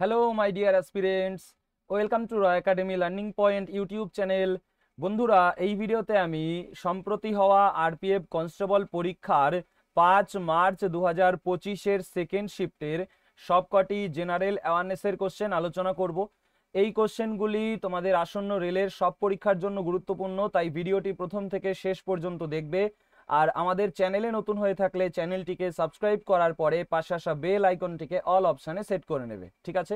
Hello my dear aspirants, welcome to Roy academy learning point YouTube channel. বন্ধুরা, এই ভিডিওতে আমি সম্প্রতি হওয়া আরপিএফ কনস্টেবল পরীক্ষার 5 মার্চ 2025-এর সেকেন্ড শিফটের সবকটি জেনারেল অ্যাওয়ারনেসের কোশ্চেন আলোচনা করব। এই কোশ্চেনগুলি তোমাদের আসন্ন রেলের সব পরীক্ষার জন্য গুরুত্বপূর্ণ, তাই ভিডিওটি প্রথম থেকে শেষ পর্যন্ত দেখবে। আর আমাদের চ্যানেলে নতুন হয়ে থাকলে চ্যানেলটিকে সাবস্ক্রাইব করার পরে পাশে আসা বেল আইকনটিকে অল অপশানে সেট করে নেবে, ঠিক আছে?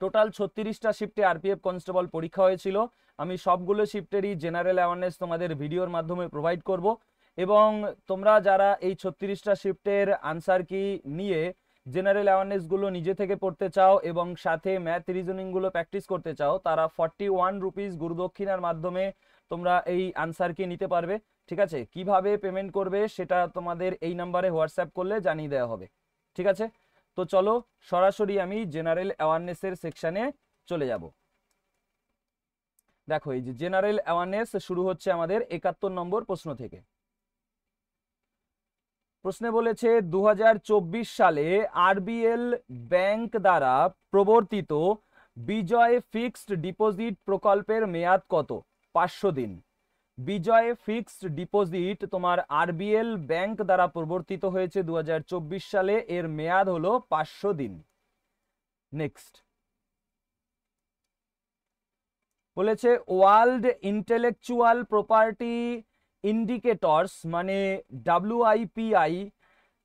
টোটাল 36টা শিফটে আরপিএফ কনস্টেবল পরীক্ষা হয়েছিল। আমি সবগুলো শিফটেরই জেনারেল অ্যাওয়ারনেস তোমাদের ভিডিওর মাধ্যমে প্রোভাইড করব, এবং তোমরা যারা এই 36টা শিফটের আনসার কি নিয়ে জেনারেল অ্যাওয়ারনেসগুলো নিজে থেকে পড়তে চাও এবং সাথে ম্যাথ রিজনিংগুলো প্র্যাকটিস করতে চাও, তারা 41 রুপিস গুরুদক্ষিণার মাধ্যমে তোমরা এই আনসার কি নিতে পারবে, ঠিক আছে? কিভাবে পেমেন্ট করবে সেটা তোমাদের এই নাম্বারে হোয়াটসঅ্যাপ করলে জানিয়ে দেওয়া হবে, ঠিক আছে? তো চলো সরাসরি আমি জেনারেল অ্যাওয়ারনেসের সেকশনে চলে যাব। দেখো, এই যে জেনারেল অ্যাওয়ারনেস শুরু হচ্ছে আমাদের 71 নম্বর প্রশ্ন থেকে। প্রশ্নে বলেছে 2024 সালে আরবিএল ব্যাংক দ্বারা প্রবর্তিত বিজয় ফিক্সড ডিপোজিট প্রকল্পের মেয়াদ কত? 500 দিন। বিজয় ফিক্সড ডিপোজিট তোমার আরবিএল ব্যাংক দ্বারা প্রবর্তিত হয়েছে 2024 সালে, এর মেয়াদ হলো 500 দিন। নেক্সট বলেছে ওয়ার্ল্ড ইন্টেলেকচুয়াল প্রপার্টি ইন্ডিকেটরস মানে WIPI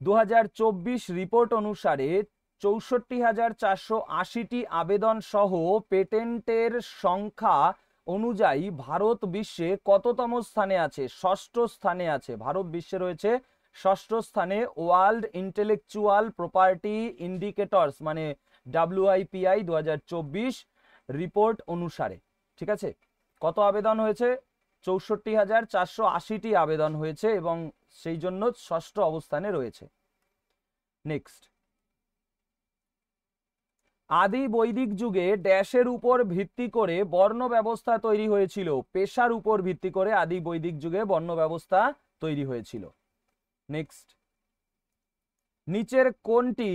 2024 রিপোর্ট অনুসারে 64,480টি আবেদন সহ পেটেন্টের সংখ্যা অনুযায়ী ভারত বিশ্বে কততম স্থানে আছে? 6ষ্ঠ স্থানে আছে। ভারত বিশ্বে রয়েছে 6ষ্ঠ স্থানে ওয়ার্ল্ড ইন্টেলেকচুয়াল প্রপার্টি ইন্ডিকেটরস মানে WIPI 2024 রিপোর্ট অনুসারে, ঠিক আছে? কত আবেদন হয়েছে? 64,480টি আবেদন হয়েছে এবং সেই জন্য 6ষ্ঠ অবস্থানে রয়েছে। নেক্সট, আদি বৈদিক যুগে ড্যাশের উপর ভিত্তি করে বর্ণ ব্যবস্থা তৈরি হয়েছিল? পেশার উপর ভিত্তি করে আদি বৈদিক যুগে বর্ণ ব্যবস্থা তৈরি হয়েছিল। নেক্সট, নিচের কোনটি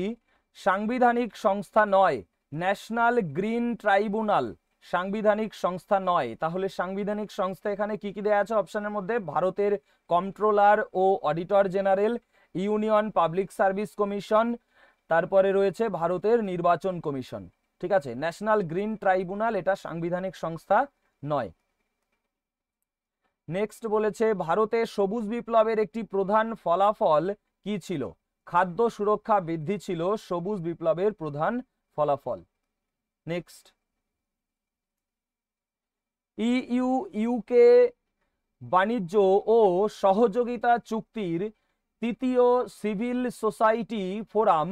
সাংবিধানিক সংস্থা নয়? ন্যাশনাল গ্রিন ট্রাইব্যুনাল সাংবিধানিক সংস্থা নয়। তাহলে সাংবিধানিক সংস্থা এখানে কি কি দেওয়া আছে অপশনের মধ্যে? ভারতের কন্ট্রোলার ও auditor general, union public service commission, তারপরে রয়েছে ভারতের নির্বাচন কমিশন, ঠিক আছে? ন্যাশনাল গ্রিন ট্রাইব্যুনাল এটা সাংবিধানিক সংস্থা নয়। নেক্সট বলেছে ভারতে সবুজ বিপ্লবের একটি প্রধান ফলাফল কি ছিল? খাদ্য সুরক্ষা বৃদ্ধি ছিল সবুজ বিপ্লবের প্রধান ফলাফল। নেক্সট, ইউকে বাণিজ্য ও সহযোগিতা চুক্তির তৃতীয় সিভিল সোসাইটি ফোরাম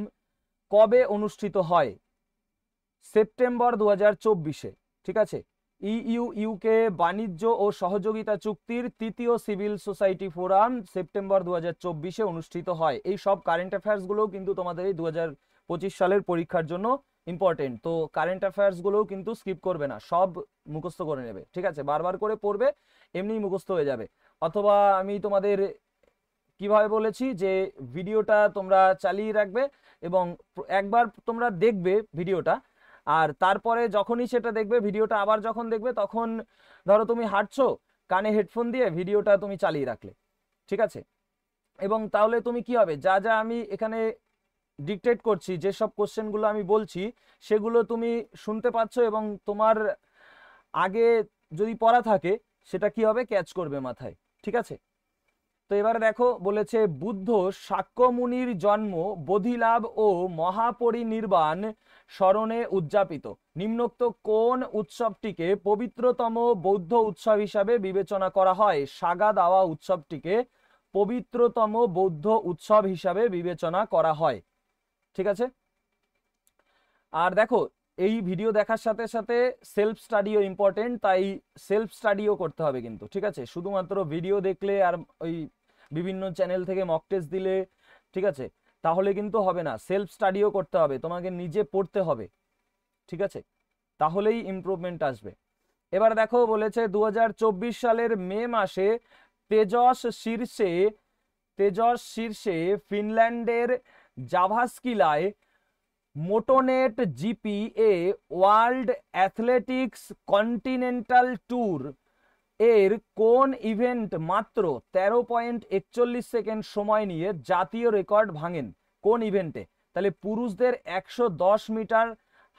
কবে অনুষ্ঠিত হয়? সেপ্টেম্বর 2024-এ, ঠিক আছে? ইউকে বাণিজ্য ও সহযোগিতা চুক্তির তৃতীয় সিভিল সোসাইটি ফোরাম সেপ্টেম্বর 2024-এ অনুষ্ঠিত হয়। এই সব কারেন্ট অ্যাফেয়ার্সগুলোও কিন্তু তোমাদের এই 2025 সালের পরীক্ষার জন্য ইম্পর্টেন্ট, তো কারেন্ট অ্যাফেয়ার্সগুলোও কিন্তু স্কিপ করবে না, সব মুখস্থ করে নেবে, ঠিক আছে? বারবার করে পড়বে, এমনি মুখস্থ হয়ে যাবে। অথবা আমি তোমাদের কিভাবে বলেছি যে ভিডিওটা তোমরা চালিয়ে রাখবে এবং একবার তোমরা দেখবে ভিডিওটা, আর তারপরে যখনই সেটা দেখবে ভিডিওটা আবার যখন দেখবে তখন ধরো তুমি হাঁটছো, কানে হেডফোন দিয়ে ভিডিওটা তুমি চালিয়ে রাখলে, ঠিক আছে? এবং তাহলে তুমি কি হবে, যা যা আমি এখানে ডিকটেট করছি, যেসব কোশ্চেনগুলো আমি বলছি সেগুলো তুমি শুনতে পাচ্ছ এবং তোমার আগে যদি পড়া থাকে সেটা কি হবে, ক্যাচ করবে মাথায়, ঠিক আছে? তো এবারে দেখো বলেছে বুদ্ধ শাক্যমুনির জন্ম, বোধিলাভ ও মহাপরিনির্বাণ স্মরণে উদযাপিত নিম্নোক্ত কোন উৎসবটিকে পবিত্রতম বৌদ্ধ উৎসব হিসাবে বিবেচনা করা হয়? সাগা দাওয়া উৎসবটিকে পবিত্রতম বৌদ্ধ উৎসব হিসাবে বিবেচনা করা হয়, ঠিক আছে? আর দেখো, এই ভিডিও দেখার সাথে সাথে সেলফ স্টাডিও ইম্পর্টেন্ট, তাই সেলফ স্টাডিও করতে হবে কিন্তু, ঠিক আছে? শুধুমাত্র ভিডিও দেখলে আর ওই বিভিন্ন চ্যানেল থেকে মক টেস্ট দিলে, ঠিক আছে, তাহলে কিন্তু হবে না। সেলফ স্টাডিও করতে হবে, তোমাকে নিজে পড়তে হবে, ঠিক আছে? তাহলেই ইমপ্রুভমেন্ট আসবে। এবার দেখো বলেছে 2024 সালের মে মাসে তেজস শীর্ষে ফিনল্যান্ডের জাভাস্কিলায় মোটোনেট জিপি এ ওয়ার্ল্ড অ্যাথলেটিক্স কন্টিনেন্টাল ট্যুর এর কোন ইভেন্ট মাত্র 13.41 সেকেন্ড সময় নিয়ে জাতীয় রেকর্ড ভাঙেন? কোন ইভেন্টে? তাহলে পুরুষদের 110 মিটার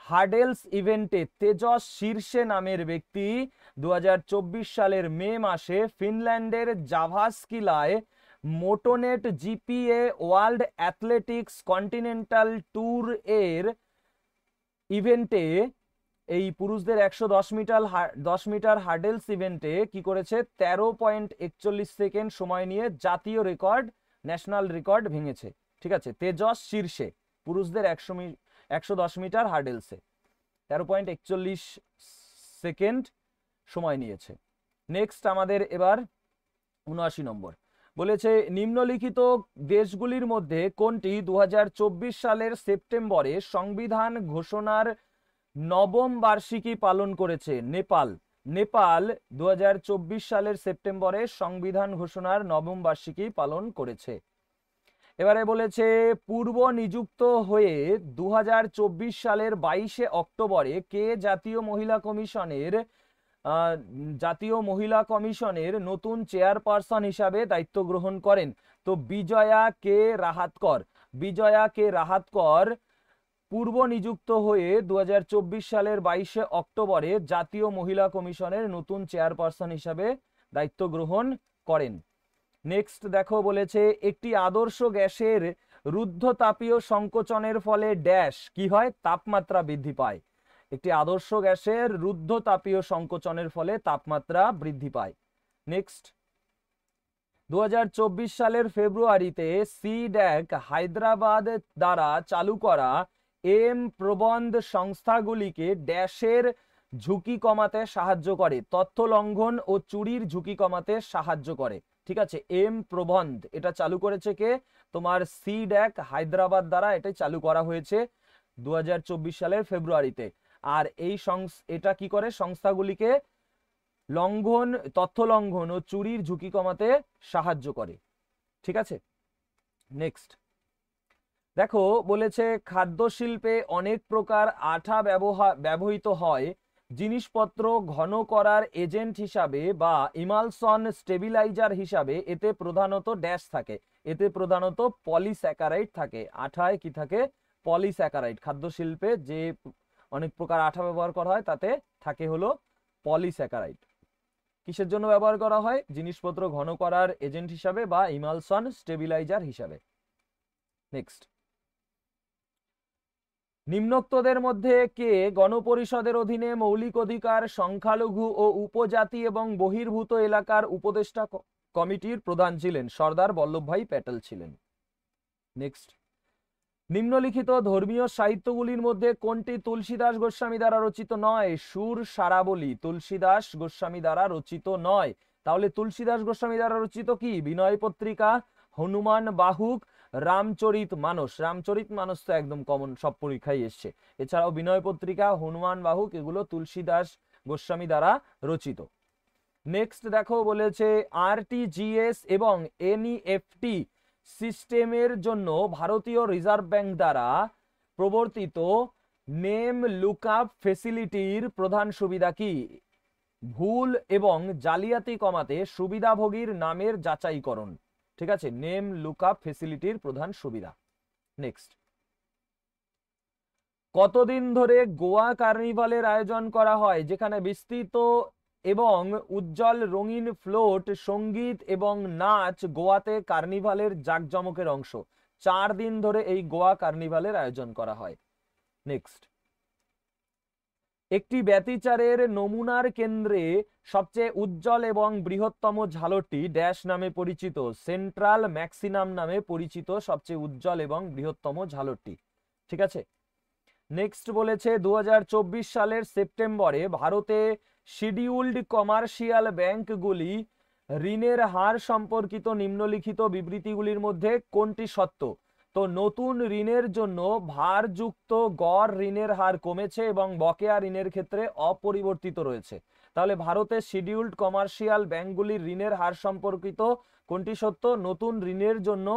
হার্ডেলস ইভেন্টে তেজস শীর্ষে নামের ব্যক্তি 2024 সালের মে মাসে ফিনল্যান্ডের জাভাস্কিলায় মোটোনেট জিপিএ ওয়ার্ল্ড অ্যাথলেটিক্স কন্টিনেন্টাল ট্যুর এর ইভেন্টে এই পুরুষদের 110 মিটার হার্ডেলস ইভেন্টে কি করেছে? 13.41 সেকেন্ড সময় নিয়ে জাতীয় রেকর্ড, ন্যাশনাল রেকর্ড ভেঙেছে। ঠিক আছে, তেজস শীর্ষে পুরুষদের 110 মিটার হার্ডেলসে 13.41 সেকেন্ড সময় নিয়েছে। নেক্সট আমাদের এবার 79 নম্বর বলেছে, নিম্নলিখিত দেশগুলির মধ্যে কোনটি 2024 সালের সেপ্টেম্বরে সংবিধান ঘোষণার নবম বার্ষিকী পালন করেছে? নেপাল। নেপাল 2024 সালের সেপ্টেম্বরে সংবিধান ঘোষণার নবম বার্ষিকী পালন করেছে। এবারে বলেছে, পূর্ব নিযুক্ত হয়ে 2024 সালের 22শে অক্টোবরে কে জাতীয় মহিলা কমিশনের নতুন চেয়ারপারসন হিসাবে দায়িত্ব গ্রহণ করেন? তো বিজয়া কে রাহাতকর। বিজয়া কে রাহাতকর পূর্ব নিযুক্ত হয়ে 2024 সালের 22শে অক্টোবরে জাতীয় মহিলা কমিশনের নতুন চেয়ারপারসন হিসাবে দায়িত্ব গ্রহণ করেন। নেক্সট দেখো, বলেছে একটি আদর্শ গ্যাসের রুদ্ধতাপীয় সংকোচনের ফলে ড্যাশ কি হয়? তাপমাত্রা বৃদ্ধি পায়। একটি আদর্শ গ্যাসের রুদ্ধতাপীয় সংকোচনের ফলে তাপমাত্রা বৃদ্ধি পায়। নেক্সট, 2024 সালের ফেব্রুয়ারিতে সিড্যাক হায়দ্রাবাদ দ্বারা চালু করা এম প্রবন্ধ সংস্থাগুলিকে ড্যাশের ঝুঁকি কমাতে সাহায্য করে? তথ্য লঙ্ঘন ও চুরির ঝুঁকি কমাতে সাহায্য করে। ঠিক আছে, এম প্রবন্ধ এটা চালু করেছে কে? তোমার সিড্যাক হায়দ্রাবাদ দ্বারা এটা চালু করা হয়েছে 2024 সালের ফেব্রুয়ারিতে। আর এই এটা কি করে? সংস্থাগুলিকে তথ্য লঙ্ঘন ও চুরির ঝুঁকি কমাতে সাহায্য করে। ঠিক আছে, নেক্সট দেখো, বলেছে খাদ্য শিল্পে অনেক প্রকার আঠা ব্যবহৃত হয় জিনিসপত্র ঘন করার এজেন্ট হিসাবে বা ইমালসন স্টেবিলাইজার হিসাবে। এতে প্রধানত ড্যাশ থাকে, এতে প্রধানত পলিস্যাকারাইড থাকে। আঠায় কি থাকে? পলিস্যাকারাইড। খাদ্য শিল্পে যে অনেক প্রকার আঠা ব্যবহার করা হয় তাতে থাকে হলো পলিস্যাকারাইড। কিসের জন্য ব্যবহার করা হয়? জিনিসপত্র ঘন করার এজেন্ট হিসাবে বা ইমালসন স্টেবিলাইজার হিসাবে। নেক্সট, নিম্নোক্তদের মধ্যে কে গণপরিষদের অধীনে মৌলিক অধিকার, সংখ্যালঘু ও উপজাতি এবং বহির্ভূত এলাকার উপদেষ্টা কমিটির প্রধান ছিলেন? সর্দার বল্লভভাই প্যাটেল ছিলেন। নেক্সট, নিম্নলিখিত ধর্মীয় সাহিত্যগুলির মধ্যে কোনটি তুলসীদাস গোস্বামী দ্বারা রচিত নয়? সুর সারাবলী তুলসীদাস গোস্বামী দ্বারা রচিত নয়। তাহলে তুলসীদাস গোস্বামী দ্বারা রচিত কি? বিনয় পত্রিকা, হনুমান বাহুক, রামচরিত মানস। রামচরিত মানস তো একদম কমন, সব পরীক্ষায় এসছে। এছাড়াও বিনয় পত্রিকা, হনুমান বাহুক এগুলো তুলসীদাস গোস্বামী দ্বারা রচিত। নেক্সট দেখো, বলেছে আরটিজিএস এবং এনইএফটি সিস্টেমের জন্য ভারতীয় রিজার্ভ ব্যাংক দ্বারা প্রবর্তিত নেম লুকআপ ফেসিলিটির প্রধান সুবিধা কি? ভুল এবং জালিয়াতি কমাতে সুবিধাভোগীর নামের যাচাইকরণ। ঠিক আছে, নেম লুকআপ ফেসিলিটির প্রধান সুবিধা। নেক্সট, কতদিন ধরে গোয়া কার্নিভালের আয়োজন করা হয় যেখানে বিস্তৃত এবং উজ্জ্বল রঙিন ফ্লোট, সঙ্গীত এবং নাচ গোয়াতে কার্নিভালের জাঁকজমকের অংশ? 4 দিন ধরে এই গোয়া কার্নিভালের আয়োজন করা হয়। নেক্সট, একটি ব্যতিচারের নমুনার কেন্দ্রে সবচেয়ে উজ্জ্বল এবং বৃহত্তম ঝালরটি ড্যাশ নামে পরিচিত? সেন্ট্রাল ম্যাক্সিমাম নামে পরিচিত সবচেয়ে উজ্জ্বল এবং বৃহত্তম ঝালরটি। ঠিক আছে, নেক্সট বলেছে 2024 সালের সেপ্টেম্বরে ভারতে শিডিউলড কমার্শিয়াল ব্যাংকগুলি ঋণের হার সম্পর্কিত নিম্নলিখিত বিবৃতিগুলির মধ্যে কোনটি সত্য? তো নতুন ঋণের জন্য ভারযুক্ত গড় ঋণের হার কমেছে এবং বকেয়া ঋণের ক্ষেত্রে অপরিবর্তিত রয়েছে। তাহলে ভারতের শিডিউলড কমার্শিয়াল ব্যাংকগুলির ঋণের হার সম্পর্কিত কোনটি সত্য? নতুন ঋণের জন্য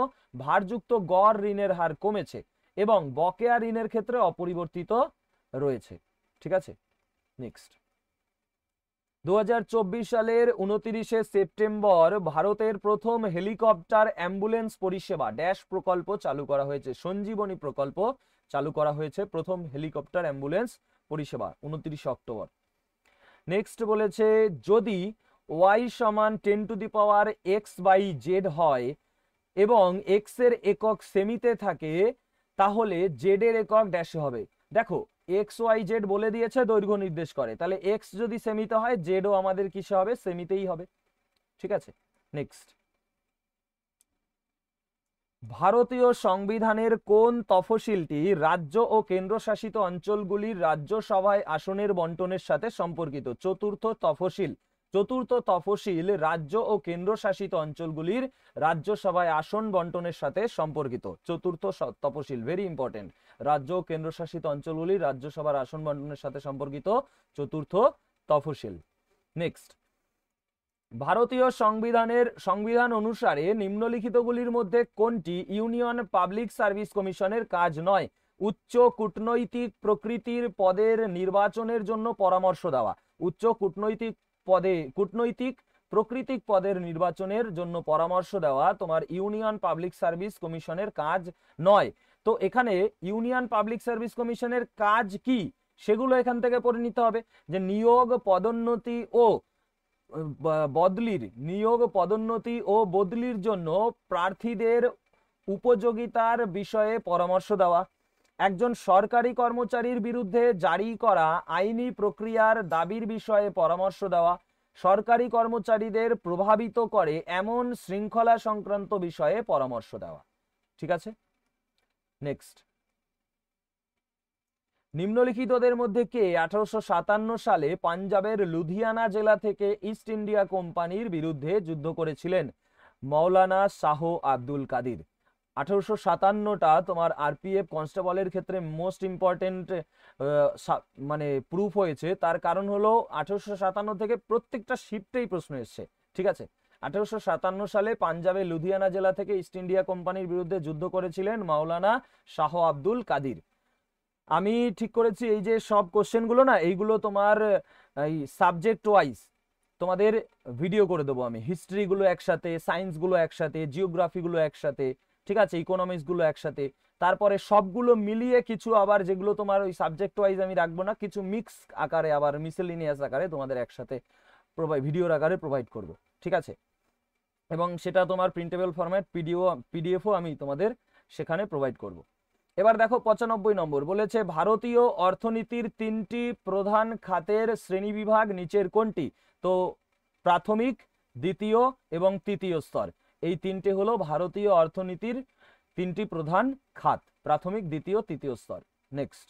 ভারযুক্ত গড় ঋণের হার কমেছে এবং বকেয়া ঋণের ক্ষেত্রে অপরিবর্তিত রয়েছে। ঠিক আছে, নেক্সট। 2024 সালের 29শে সেপ্টেম্বর ভারতের প্রথম হেলিকপ্টার অ্যাম্বুলেন্স পরিষেবা ড্যাশ প্রকল্প চালু করা হয়েছে। সঞ্জীবনী প্রকল্প চালু করা হয়েছে, প্রথম হেলিকপ্টার অ্যাম্বুলেন্স পরিষেবা 29 অক্টোবর। নেক্সট বলেছে যদি y সমান 10⁻x/z হয় এবং x এর একক সেমিতে থাকে তাহলে z এর একক ড্যাশে হবে। দেখো XYZ বলে দিয়েছে, দৈর্ঘ্য নির্দেশ করে, তাহলে x যদি সেমিতে হয় z ও আমাদের কিসে হবে, সেমিতেই হবে। ঠিক আছে, নেক্সট। ভারতীয় সংবিধানের কোন তফসিলটি রাজ্য ও কেন্দ্রশাসিত অঞ্চলগুলির রাজ্যসভায় আসনের বন্টনের সাথে সম্পর্কিত? চতুর্থ তফসিল। চতুর্থ তফসিল রাজ্য ও কেন্দ্রশাসিত অঞ্চলগুলির রাজ্যসভায় আসন বন্টনের সাথে সম্পর্কিত। চতুর্থ তফসিল ভেরি ইম্পর্টেন্ট। রাজ্য ও কেন্দ্রশাসিত অঞ্চলগুলির রাজ্যসভার আসন বন্টনের সাথে সম্পর্কিত চতুর্থ তফসিল। নেক্সট। ভারতীয় সংবিধান অনুসারে নিম্নলিখিতগুলির মধ্যে কোনটি ইউনিয়ন পাবলিক সার্ভিস কমিশনের কাজ নয়? উচ্চ কূটনৈতিক প্রকৃতির পদের নির্বাচনের জন্য পরামর্শ দেওয়া। উচ্চ কূটনৈতিক প্রকৃতিক পদের নির্বাচনের জন্য পরামর্শ দেওয়া তোমার ইউনিয়ন পাবলিক সার্ভিস কমিশনের কাজ নয়। তো এখানে ইউনিয়ন পাবলিক সার্ভিস কমিশনের কাজ কি সেগুলো এখান থেকে পড়ে নিতে হবে, যে নিয়োগ পদোন্নতি ও বদলির জন্য প্রার্থীদের উপযোগিতার বিষয়ে পরামর্শ দেওয়া, একজন সরকারি কর্মচারীর বিরুদ্ধে জারি করা আইনি প্রক্রিয়ার দাবির বিষয়ে পরামর্শ দেওয়া, সরকারি কর্মচারীদের প্রভাবিত করে এমন শৃঙ্খলা সংক্রান্ত বিষয়ে পরামর্শ দেওয়া। ঠিক আছে, নেক্সট। নিম্নলিখিতদের মধ্যে কে 1857 সালে পাঞ্জাবের লুধিয়ানা জেলা থেকে ইস্ট ইন্ডিয়া কোম্পানির বিরুদ্ধে যুদ্ধ করেছিলেন? মৌলানা শাহ আব্দুল কাদির। 1857টা তোমার আরপিএফ কনস্টেবলের ক্ষেত্রে মোস্ট ইম্পর্টেন্ট মানে প্রুফ হয়েছে, তার কারণ হলো 1857 থেকে প্রত্যেকটা শিফটেই প্রশ্ন এসছে। ঠিক আছে, 1857 সালে পাঞ্জাবের লুধিয়ানা জেলা থেকে ইস্ট ইন্ডিয়া কোম্পানির বিরুদ্ধে যুদ্ধ করেছিলেন মৌলানা শাহ আব্দুল কাদির। আমি ঠিক করেছি এই যে সব কোশ্চেনগুলো না, এইগুলো তোমার এই সাবজেক্ট ওয়াইজ তোমাদের ভিডিও করে দেবো আমি। হিস্ট্রিগুলো একসাথে, সায়েন্সগুলো একসাথে, জিওগ্রাফিগুলো একসাথে, ঠিক আছে, ইকোনমিক্সগুলো একসাথে, তারপরে সবগুলো মিলিয়ে কিছু আবার যেগুলো তোমার ওই সাবজেক্ট ওয়াইজ আমি রাখবো না, কিছু মিক্স আকারে আবার মিসেলিনিয়াস আকারে তোমাদের একসাথে ভিডিওর আকারে প্রোভাইড করব। ঠিক আছে, এবং সেটা তোমার প্রিন্টেবল ফরম্যাট পিডিএফও আমি তোমাদের সেখানে প্রোভাইড করব। এবার দেখো 95 নম্বর বলেছে ভারতীয় অর্থনীতির 3টি প্রধান খাতের শ্রেণীবিভাগ নিচের কোনটি? তো প্রাথমিক, দ্বিতীয় এবং তৃতীয় স্তর, এই তিনটে হলো ভারতীয় অর্থনীতির 3টি প্রধান খাত, প্রাথমিক, দ্বিতীয়, তৃতীয় স্তর। নেক্সট।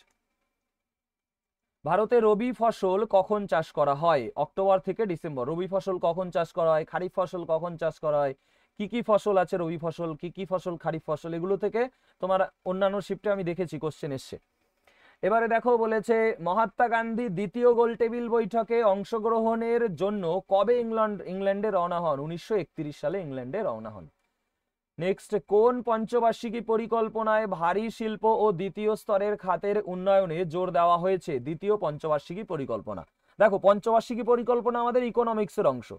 ভারতে রবি ফসল কখন চাষ করা হয়? অক্টোবর থেকে ডিসেম্বর। রবি ফসল কখন চাষ করা হয়, খারিফ ফসল কখন চাষ করা হয়, কি কি ফসল আছে রবি ফসল, কি কি ফসল খারিফ ফসল, এগুলো থেকে তোমার অন্যান্য শিফটে আমি দেখেছি কোশ্চেন এসছে। এবারে দেখো বলেছে মহাত্মা গান্ধী দ্বিতীয় গোলটেবিল বৈঠকে অংশগ্রহণের জন্য কবে ইংল্যান্ডে রওনা হন? 1931 সালে ইংল্যান্ডে রওনা হন। নেক্সট, কোন পঞ্চবার্ষিকী পরিকল্পনায় ভারী শিল্প ও দ্বিতীয় স্তরের খাতের উন্নয়নে জোর দেওয়া হয়েছে? দ্বিতীয় পঞ্চবার্ষিকী পরিকল্পনা। দেখো পঞ্চবার্ষিকী পরিকল্পনা আমাদের ইকোনমিক্সের অংশ,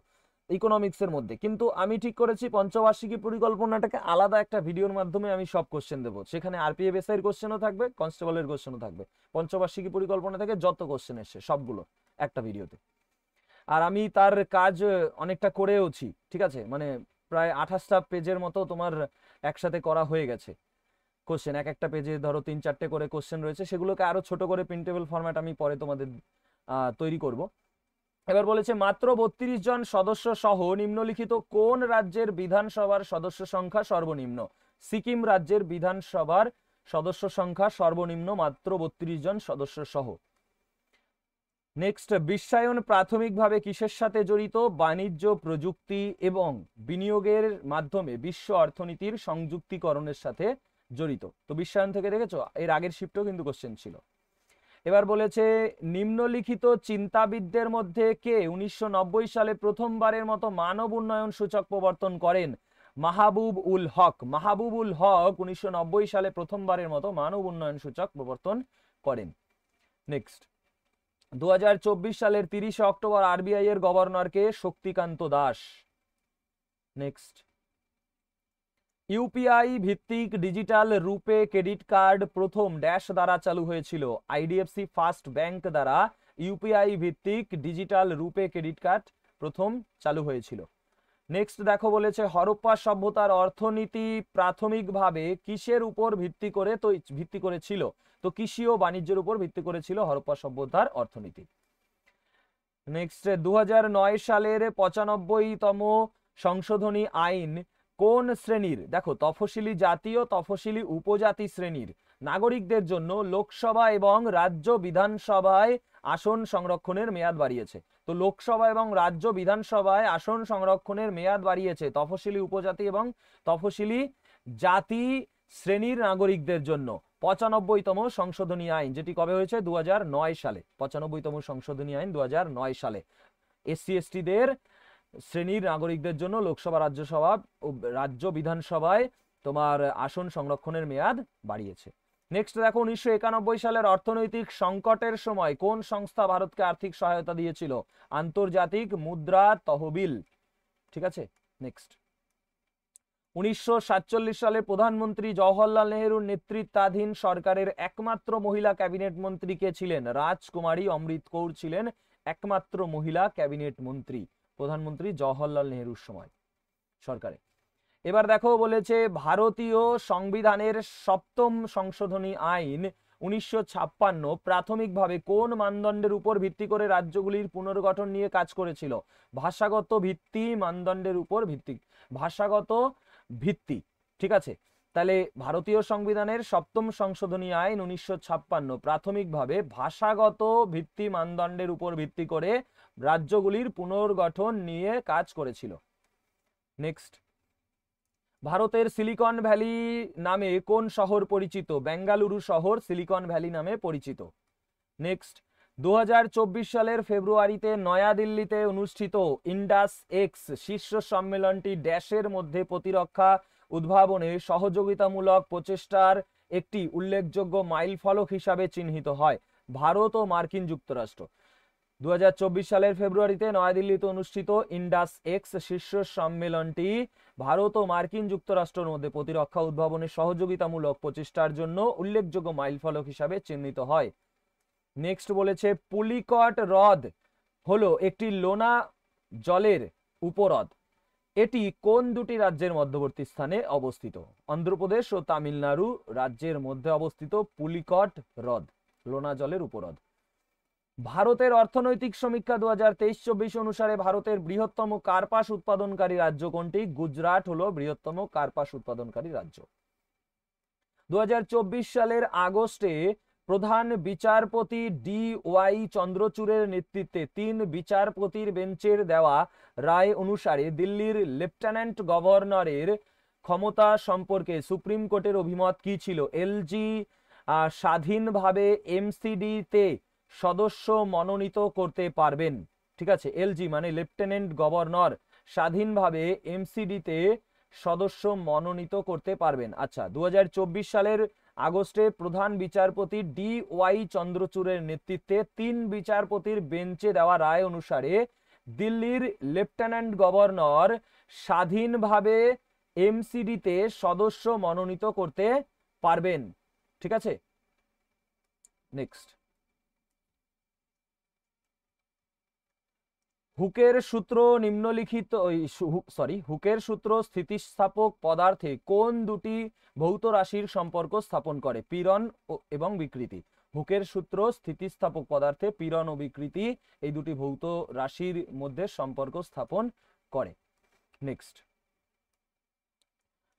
ইকোনমিক্সের মধ্যে, কিন্তু আমি ঠিক করেছি পঞ্চবার্ষিকী পরিকল্পনাটাকে আলাদা একটা ভিডিওর মাধ্যমে আমি সব কোশ্চেন দেবো, সেখানে আরপিএফ এর কোশ্চেনও থাকবে, কনস্টেবলের কোশ্চেনও থাকবে, পঞ্চবার্ষিকী পরিকল্পনা থেকে যত কোশ্চেন এসছে সবগুলো একটা ভিডিওতে। আর আমি তার কাজ অনেকটা করেওছি, ঠিক আছে, মানে প্রায় 28টা পেজের মতো তোমার একসাথে করা হয়ে গেছে কোশ্চেন, এক একটা পেজে ধরো 3-4টে করে কোশ্চেন রয়েছে, সেগুলোকে আরো ছোট করে প্রিন্টেবল ফরম্যাট আমি পরে তোমাদের তৈরি করব। এবার বলেছে মাত্র 32 জন সদস্য সহ নিম্নলিখিত কোন রাজ্যের বিধানসভার সদস্য সংখ্যা সর্বনিম্ন? সিকিম রাজ্যের বিধানসভার সদস্য সংখ্যা সর্বনিম্ন মাত্র 32 জন সদস্য সহ। নেক্সট, বিশ্বায়ন প্রাথমিকভাবে কিসের সাথে জড়িত? বাণিজ্য, প্রযুক্তি এবং বিনিয়োগের মাধ্যমে বিশ্ব অর্থনীতির সংযুক্তিকরণের সাথে জড়িত। তো বিশ্বায়ন থেকে দেখেছো, এর আগের শিফটেও কিন্তু কোশ্চেন ছিল। এবার বলেছে নিম্নলিখিত চিন্তাবিদদের মধ্যে কে 1990 সালে প্রথমবারের মতো মানব উন্নয়ন সূচক প্রবর্তন করেন? মাহবুব উল হক। মাহবুব উল হক 1990 সালে প্রথমবারের মতো মানব উন্নয়ন সূচক প্রবর্তন করেন। নেক্সট, 2024 সালের 30 অক্টোবর আরবিআই এর গভর্নরকে শক্তিকান্ত দাস। নেক্সট, ইউপিআই ভিত্তিক ডিজিটাল রূপে ক্রেডিট কার্ড প্রথম ড্যাশ দ্বারা চালু হয়েছিল। আইডিএফসি ফার্স্ট ব্যাংক দ্বারা ইউপিআই ভিত্তিক ডিজিটাল রূপে ক্রেডিট কার্ড প্রথম চালু হয়েছিল। নেক্সট দেখো, বলেছে হরপ্পা সভ্যতার অর্থনীতি প্রাথমিকভাবে কিসের উপর ভিত্তি করেছিল? তো কৃষি ও বাণিজ্যের উপর ভিত্তি করেছিল হরপ্পা সভ্যতার অর্থনীতি। নেক্সট, 2009 সালের 95তম সংশোধনী আইন কোন শ্রেণীর, দেখো তফসিলি জাতি ও তফসিলি উপজাতি শ্রেণীর নাগরিকদের জন্য লোকসভা এবং রাজ্য বিধানসভায় আসন সংরক্ষণের মেয়াদ বাড়িয়েছে। তো লোকসভা এবং রাজ্য বিধানসভায় আসন সংরক্ষণের মেয়াদ বাড়িয়েছে তফসিলি উপজাতি এবং তফসিলি জাতি শ্রেণীর নাগরিকদের জন্য 95তম সংশোধনী আইন, যেটি কবে হয়েছে? 2009 সালে। 95তম সংশোধনী আইন 2009 সালে এসসি এসটিদের শ্রেণীর নাগরিকদের জন্য লোকসভা রাজ্যসভা ও রাজ্য বিধানসভায় তোমার আসন সংরক্ষণের মেয়াদ বাড়িয়েছে। নেক্সট দেখো, 1991 সালের অর্থনৈতিক সংকটের সময় কোন সংস্থা ভারতকে আর্থিক সহায়তা দিয়েছিল? আন্তর্জাতিক মুদ্রা তহবিল। ঠিক আছে। নেক্সট, 1947 সালে প্রধানমন্ত্রী জওহরলাল নেহরুর নেতৃত্বাধীন সরকারের একমাত্র মহিলা ক্যাবিনেট মন্ত্রী কে ছিলেন? রাজকুমারী অমৃত কৌর ছিলেন একমাত্র মহিলা ক্যাবিনেট মন্ত্রী প্রধানমন্ত্রী জওহরলাল নেহরুর সময় সরকারে। এবার দেখো, বলেছে ভারতীয় সংবিধানের 7ম সংশোধনী আইন 1956 প্রাথমিকভাবে কোন মানদণ্ডের উপর ভিত্তি করে রাজ্যগুলির পুনর্গঠন নিয়ে কাজ করেছিল? ভাষাগত ভিত্তি মানদণ্ডের উপর ভিত্তি, ভাষাগত ভিত্তি। ঠিক আছে, তাহলে ভারতীয় সংবিধানের 7ম সংশোধনী আইন 1956 প্রাথমিকভাবে ভাষাগত ভিত্তি মানদণ্ডের উপর ভিত্তি করে রাজ্যগুলির পুনর্গঠন নিয়ে কাজ করেছিল। নেক্সট, ভারতের সিলিকন ভ্যালি নামে কোন শহর পরিচিত? বেঙ্গালুরু শহর সিলিকন ভ্যালি নামে পরিচিত। নেক্সট, 2024 সালের ফেব্রুয়ারিতে নয়াদিল্লিতে অনুষ্ঠিত ইন্ডাস এক্স শীর্ষ সম্মেলনটি ড্যাশের মধ্যে প্রতিরক্ষা উদ্ভাবনে সহযোগিতামূলক প্রচেষ্টার একটি উল্লেখযোগ্য মাইলফলক হিসাবে চিহ্নিত হয়। ভারত ও মার্কিন যুক্তরাষ্ট্র। 2024 সালের ফেব্রুয়ারিতে নয়াদিল্লিতে অনুষ্ঠিত ইন্ডাস এক্স শীর্ষ সম্মেলনটি ভারত ও মার্কিন যুক্তরাষ্ট্রের মধ্যে প্রতিরক্ষা উদ্ভাবনে সহযোগিতামূলক প্রচেষ্টার জন্য উল্লেখযোগ্য মাইলফলক হিসাবে চিহ্নিত হয়। নেক্সট বলেছে পুলিকট হ্রদ হলো একটি লোনা জলের উপহ্রদ। এটি কোন দুটি রাজ্যের মধ্যবর্তী স্থানে অবস্থিত? অন্ধ্রপ্রদেশ ও তামিলনাড়ু রাজ্যের মধ্যে অবস্থিত পুলিকট হ্রদ লোনা জলের উপহ্রদ। ভারতের অর্থনৈতিক সমীক্ষা 2023-24 অনুসারে ভারতের বৃহত্তম কার্পাস উৎপাদনকারী রাজ্য কোনটি? গুজরাট হলো বৃহত্তম কার্পাস উৎপাদনকারী রাজ্য। 2024 সালের আগস্টে প্রধান বিচারপতি DY চন্দ্রচূড়ের নেতৃত্বে 3 বিচারপতির বেঞ্চের দেওয়া রায় অনুসারে দিল্লির লেফটেন্যান্ট গভর্নরের ক্ষমতা সম্পর্কে সুপ্রিম কোর্টের অভিমত কি ছিল? এলজি স্বাধীনভাবে এমসিডি তে সদস্য মনোনীত করতে পারবেন। ঠিক আছে, এলজি মানে লেফটেন্যান্ট গভর্নর স্বাধীনভাবে এমসিডি তে সদস্য মনোনীত করতে পারবেন। আচ্ছা, 2024 সালের আগস্টে প্রধান বিচারপতি DY চন্দ্রচূড়ের নেতৃত্বে 3 বিচারপতির বেঞ্চে দেওয়া রায় অনুসারে দিল্লির লেফটেন্যান্ট গভর্নর স্বাধীনভাবে এমসিডি তে সদস্য মনোনীত করতে পারবেন। ঠিক আছে। নেক্সট, হুকের সূত্র নিম্নলিখিত হুকের সূত্র স্থিতিস্থাপক পদার্থে কোন দুটি ভৌত রাশির সম্পর্ক স্থাপন করে? পীড়ন এবং বিকৃতি। হুকের সূত্র স্থিতিস্থাপক পদার্থে পীড়ন ও বিকৃতি এই দুটি ভৌত রাশির মধ্যে সম্পর্ক স্থাপন করে। নেক্সট,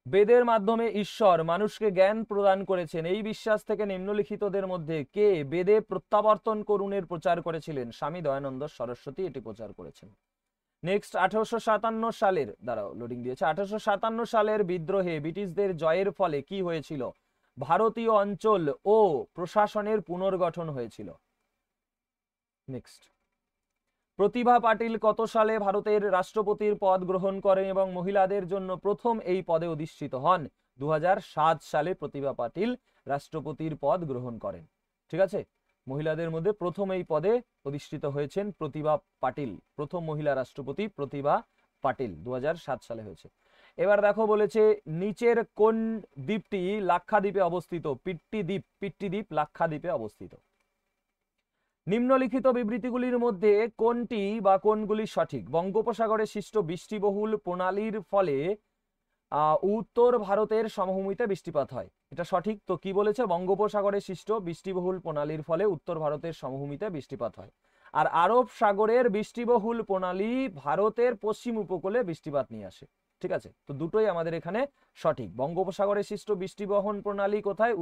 বেদের মাধ্যমে ঈশ্বর মানুষকে জ্ঞান প্রদান করেছেন এই বিশ্বাস থেকে নিম্নলিখিতদের মধ্যে কে বেদে প্রত্যাবর্তন করুণের প্রচার করেছিলেন? স্বামী দয়ানন্দ সরস্বতী এটি প্রচার করেছেন। নেক্সট, 1857 সালের লোডিং দিয়েছে 1857 সালের বিদ্রোহে ব্রিটিশদের জয়ের ফলে কি হয়েছিল? ভারতীয় অঞ্চল ও প্রশাসনের পুনর্গঠন হয়েছিল। নেক্সট, প্রতিভা পাটিল কত সালে ভারতের রাষ্ট্রপতির পদ গ্রহণ করেন এবং মহিলাদের জন্য প্রথম এই পদে অধিষ্ঠিত হন? 2007 সালে প্রতিভা পাটিল রাষ্ট্রপতির পদ গ্রহণ করেন। ঠিক আছে, মহিলাদের মধ্যে প্রথম এই পদে অধিষ্ঠিত হয়েছেন প্রতিভা পাটিল, প্রথম মহিলা রাষ্ট্রপতি প্রতিভা পাটিল 2007 সালে হয়েছে। এবার দেখো বলেছে নিচের কোন দ্বীপটি লাক্ষাদ্বীপে অবস্থিত? পিট্টি দ্বীপ লাক্ষাদ্বীপে অবস্থিত। নিম্নলিখিত বিবৃতিগুলির মধ্যে কোনটি বা কোনগুলি সঠিক? বঙ্গোপসাগরে সৃষ্ট বৃষ্টিবহুল প্রণালীর ফলে উত্তর ভারতের সমভূমিতে বৃষ্টিপাত হয়, এটা সঠিক। তো কি বলেছে? বঙ্গোপসাগরে সৃষ্ট বৃষ্টিবহুল প্রণালীর ফলে উত্তর ভারতের সমভূমিতে বৃষ্টিপাত হয়। আর আরব সাগরের বৃষ্টিবহুল প্রণালী ভারতের পশ্চিম উপকূলে বৃষ্টিপাত নিয়ে আসে। ঠিক আছে, তো দুটোই আমাদের এখানে সঠিক। বঙ্গোপসাগরে সৃষ্ট বৃষ্টিবহন প্রণালী কোথায়?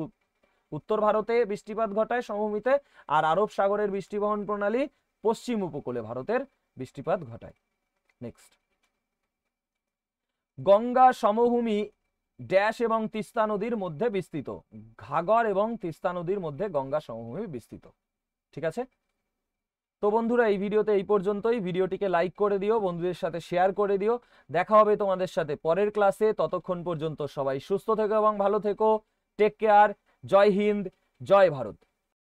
উত্তর ভারতে বৃষ্টিপাত ঘটায় সমভূমিতে, আর আরব সাগরের বৃষ্টিবহন প্রণালী পশ্চিম উপকূলে ভারতের বৃষ্টিপাত ঘটায়। নেক্সট, গঙ্গা সমভূমি ড্যাশ এবং তিস্তা নদীর মধ্যে বিস্তৃত। ঘাগর এবং তিস্তা নদীর মধ্যে গঙ্গা সমভূমি বিস্তৃত। ঠিক আছে, তো বন্ধুরা এই ভিডিওতে এই পর্যন্তই। ভিডিওটিকে লাইক করে দিও, বন্ধুদের সাথে শেয়ার করে দিও। দেখা হবে তোমাদের সাথে পরের ক্লাসে। ততক্ষণ পর্যন্ত সবাই সুস্থ থেকো এবং ভালো থেকো। Take care. জয় হিন্দ, জয় ভারত।